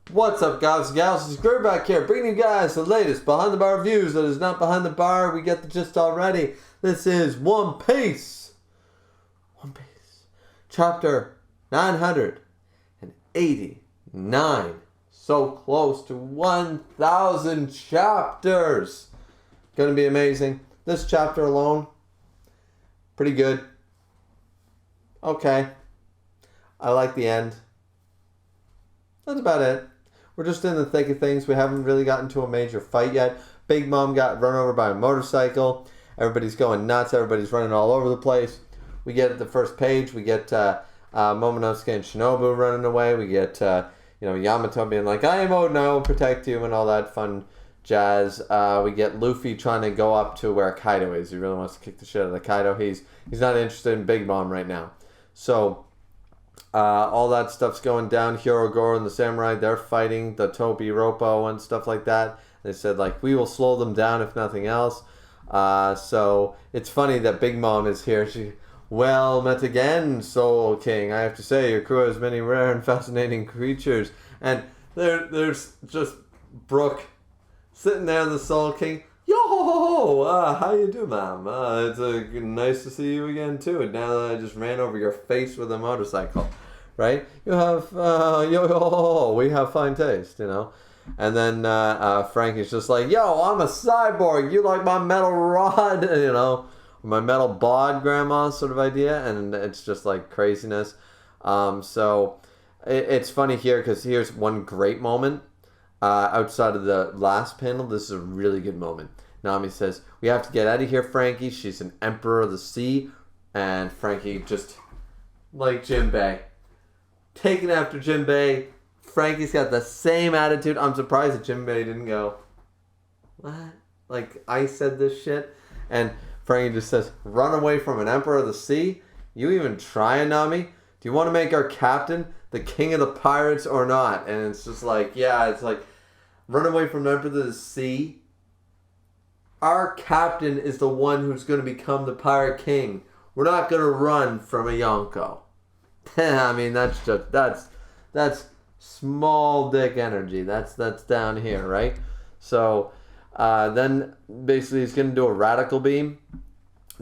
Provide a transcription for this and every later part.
What's up, guys and gals? It's Griever back here, bringing you guys the latest behind the bar reviews. That is not behind the bar. We get the gist already. This is One Piece. One Piece. Chapter 989. So close to 1,000 chapters. Gonna be amazing. This chapter alone, pretty good. Okay. I like the end. That's about it. We're just in the thick of things. We haven't really gotten to a major fight yet. Big Mom got run over by a motorcycle. Everybody's going nuts. Everybody's running all over the place. We get at the first page. We get Momonosuke and Shinobu running away. We get Yamato being like, "I am Odin. I will protect you," and all that fun jazz. We get Luffy trying to go up to where Kaido is. He really wants to kick the shit out of Kaido. He's not interested in Big Mom right now. So all that stuff's going down. Hirogoro and the samurai, they're fighting the Tobi Roppo and stuff like that. They said, like, we will slow them down if nothing else. So it's funny that Big Mom is here. Well met again, Soul King. I have to say, your crew has many rare and fascinating creatures. And there's just Brooke sitting there, the Soul King. Yo, how you do, ma'am? It's nice to see you again, too. And now that I just ran over your face with a motorcycle, right? You have, we have fine taste, you know? And then Frankie's just like, yo, I'm a cyborg. You like my metal rod, you know? My metal bod, grandma, sort of idea. And it's just like craziness. So it's funny here because here's one great moment. Outside of the last panel, this is a really good moment. Nami says, "We have to get out of here, Frankie. She's an emperor of the sea." And Frankie just, like Jinbei, taking after Jinbei. Frankie's got the same attitude. I'm surprised that Jinbei didn't go, "What? Like, I said this shit?" And Frankie just says, "Run away from an emperor of the sea? You even trying, Nami? Do you want to make our captain the king of the pirates or not?" And it's just like, yeah, it's like, run away from the emperor of the sea. Our captain is the one who's going to become the pirate king. We're not going to run from a Yonko. I mean, that's small dick energy. That's down here, right? So then basically he's going to do a radical beam.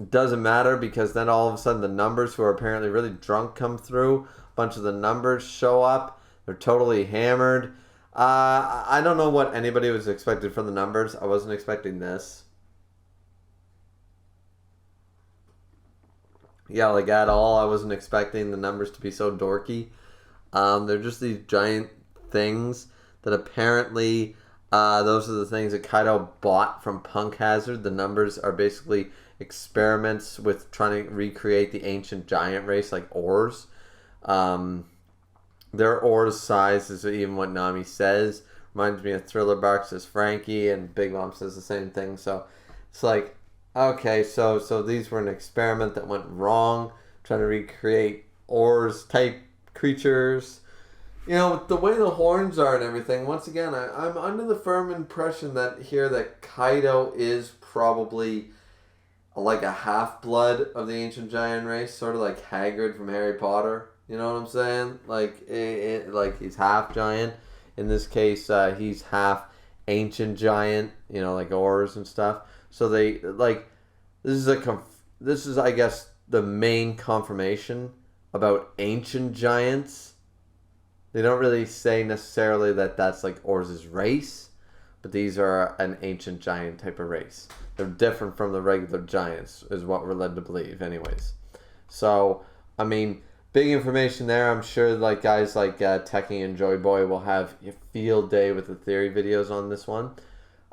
Doesn't matter because then all of a sudden the numbers, who are apparently really drunk, come through. A bunch of the numbers show up. They're totally hammered. I don't know what anybody was expected from the numbers. I wasn't expecting this. Yeah, like at all. I wasn't expecting the numbers to be so dorky. They're just these giant things that apparently those are the things that Kaido bought from Punk Hazard. The numbers are basically experiments with trying to recreate the ancient giant race, like ores. Their ore's size is even what Nami says. Reminds me of Thriller Bark says Frankie, and Big Mom says the same thing. So it's like, okay, so these were an experiment that went wrong, trying to recreate ores type creatures. You know, with the way the horns are and everything, once again, I'm under the firm impression that Kaido is probably like a half-blood of the ancient giant race, sort of like Hagrid from Harry Potter. You know what I'm saying? Like, like he's half giant. In this case, he's half ancient giant. You know, like ores and stuff. So they like this is I guess the main confirmation about ancient giants. They don't really say necessarily that that's like Oars' race, but these are an ancient giant type of race. They're different from the regular giants, is what we're led to believe, anyways. So, I mean, big information there. I'm sure like guys like Techie and Joy Boy will have a field day with the theory videos on this one.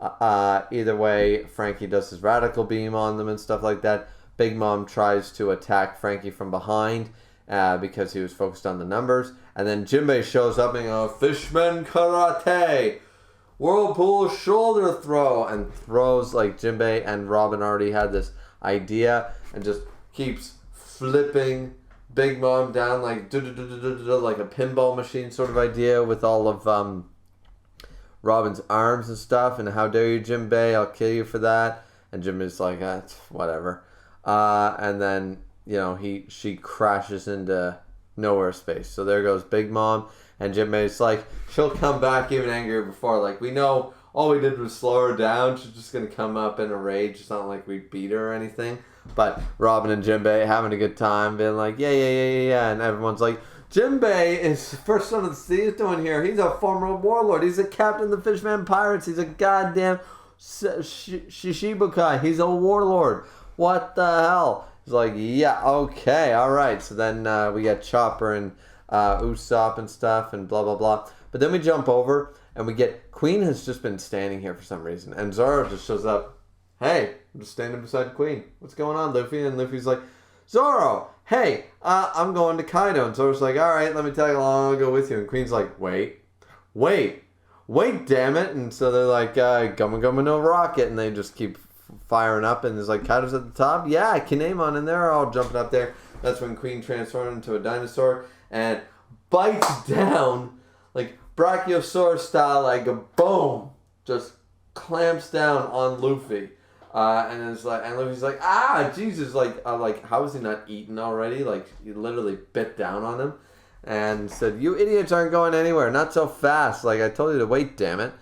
Either way, Frankie does his radical beam on them and stuff like that. Big Mom tries to attack Frankie from behind because he was focused on the numbers. And then Jinbei shows up and goes, "Fishman Karate! Whirlpool shoulder throw!" and throws, like, Jinbei and Robin already had this idea and just keeps flipping Big Mom down like a pinball machine sort of idea with all of Robin's arms and stuff. And how dare you, Jinbei? I'll kill you for that. And Jinbei's like, whatever. And then, you know, she crashes into nowhere space. So there goes Big Mom, and Jinbei's like, she'll come back even angrier before. Like, we know all we did was slow her down. She's just going to come up in a rage. It's not like we beat her or anything. But Robin and Jinbei having a good time, being like, yeah. And everyone's like, Jinbei is first son of the sea is doing here. He's a former warlord. He's a captain of the Fishman Pirates. He's a goddamn Shishibukai. He's a warlord. What the hell? He's like, yeah, okay, all right. So then we got Chopper and Usopp and stuff and blah, blah, blah. But then we jump over and we get Queen has just been standing here for some reason. And Zoro just shows up. Hey, I'm just standing beside Queen. What's going on, Luffy? And Luffy's like, Zoro, hey, I'm going to Kaido. And Zoro's like, all right, let me tag along. I'll go with you. And Queen's like, wait, damn it. And so they're like, Goma no rocket. And they just keep firing up. And there's like, Kaido's at the top. Yeah, Kinemon and they're all jumping up there. That's when Queen transformed into a dinosaur and bites down, like Brachiosaurus style, like a boom, just clamps down on Luffy. And it's like, and Luffy's like, Jesus, like how is he not eaten already? Like, he literally bit down on him and said, you idiots aren't going anywhere, not so fast. Like, I told you to wait, damn it.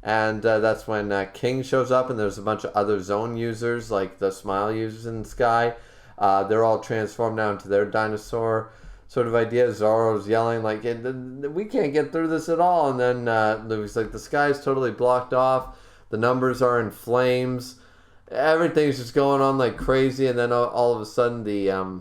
And that's when King shows up, and there's a bunch of other zone users, like the Smile users in the sky. They're all transformed now into their dinosaur sort of idea. Zoro's yelling, like, we can't get through this at all. And then Luffy's like, the sky's totally blocked off. The numbers are in flames. Everything's just going on like crazy, and then all of a sudden the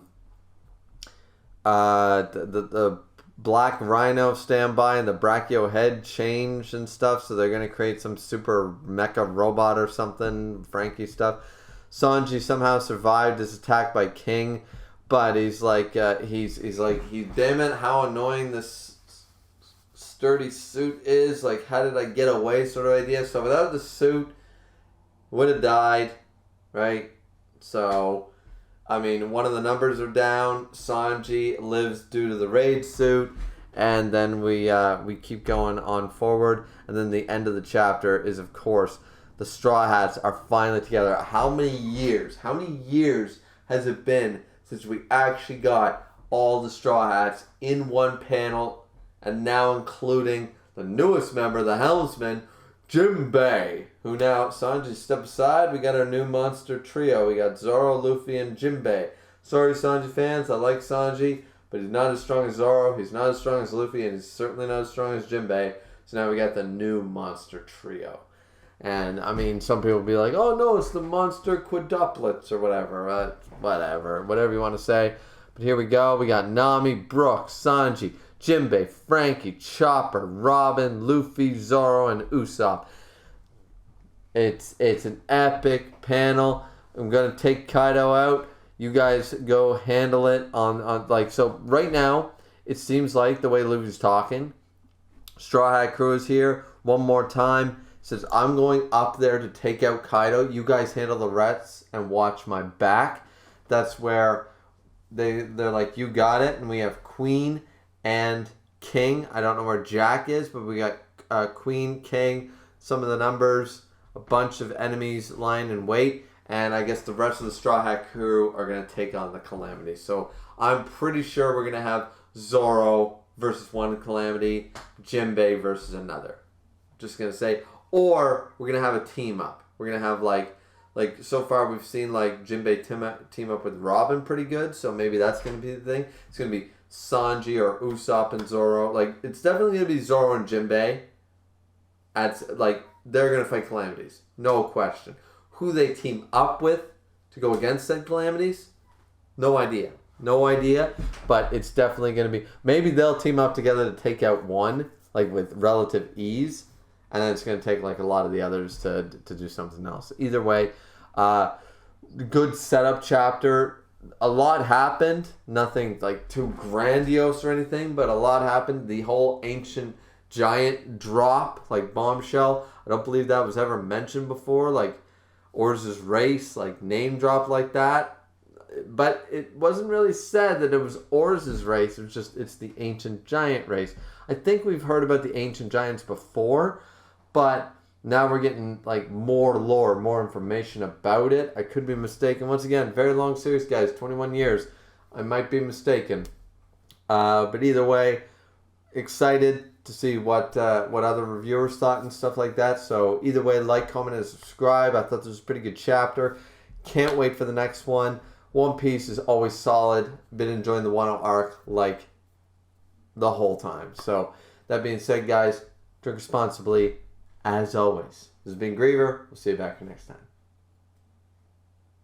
black rhino stand by and the brachio head changed and stuff, so they're gonna create some super mecha robot or something, Frankie stuff. Sanji somehow survived his attack by King, but he's like he's damn it, how annoying this sturdy suit is. Like, how did I get away, sort of idea. So without the suit, would have died, right? So, I mean, one of the numbers are down. Sanji lives due to the raid suit, and then we keep going on forward. And then the end of the chapter is, of course, the Straw Hats are finally together. How many years has it been since we actually got all the Straw Hats in one panel, and now including the newest member, the helmsman, Jinbei, who now, Sanji, step aside. We got our new monster trio. We got Zoro, Luffy, and Jinbei. Sorry, Sanji fans, I like Sanji, but he's not as strong as Zoro, he's not as strong as Luffy, and he's certainly not as strong as Jinbei. So now we got the new monster trio. And, I mean, some people will be like, oh no, it's the monster quadruplets or whatever. Whatever you want to say. But here we go. We got Nami, Brooks, Sanji, Jinbei, Frankie, Chopper, Robin, Luffy, Zoro, and Usopp. It's an epic panel. I'm gonna take Kaido out. You guys go handle it on like, so right now it seems like the way Luffy's talking, Straw Hat Crew is here one more time. Says, I'm going up there to take out Kaido. You guys handle the rest and watch my back. That's where they're like, you got it. And we have Queen and King. I don't know where Jack is, but we got Queen, King, some of the numbers, a bunch of enemies lying in wait, and I guess the rest of the Straw Hat Crew are going to take on the Calamity. So I'm pretty sure we're going to have Zoro versus one Calamity, Jinbei versus another. Just going to say, or we're going to have a team up. We're going to have like so far we've seen like Jinbei team up with Robin pretty good, so maybe that's going to be the thing. It's going to be Sanji or Usopp and Zoro. Like, it's definitely going to be Zoro and Jinbei. They're going to fight Calamities. No question. Who they team up with to go against said Calamities? No idea. But it's definitely going to be... Maybe they'll team up together to take out one, like, with relative ease. And then it's going to take, like, a lot of the others to do something else. Either way, good setup chapter. A lot happened. Nothing, like, too grandiose or anything, but a lot happened. The whole ancient giant drop, like, bombshell, I don't believe that was ever mentioned before. Like, Orz's race, like, name drop like that. But it wasn't really said that it was Orz's race. It was just, it's the ancient giant race. I think we've heard about the ancient giants before, but now we're getting, like, more lore, more information about it. I could be mistaken. Once again, very long series, guys, 21 years. I might be mistaken. But either way, excited to see what other reviewers thought and stuff like that. So either way, like, comment, and subscribe. I thought this was a pretty good chapter. Can't wait for the next one. One Piece is always solid. Been enjoying the Wano arc like the whole time. So that being said, guys, drink responsibly as always. This has been Griever. We'll see you back here next time.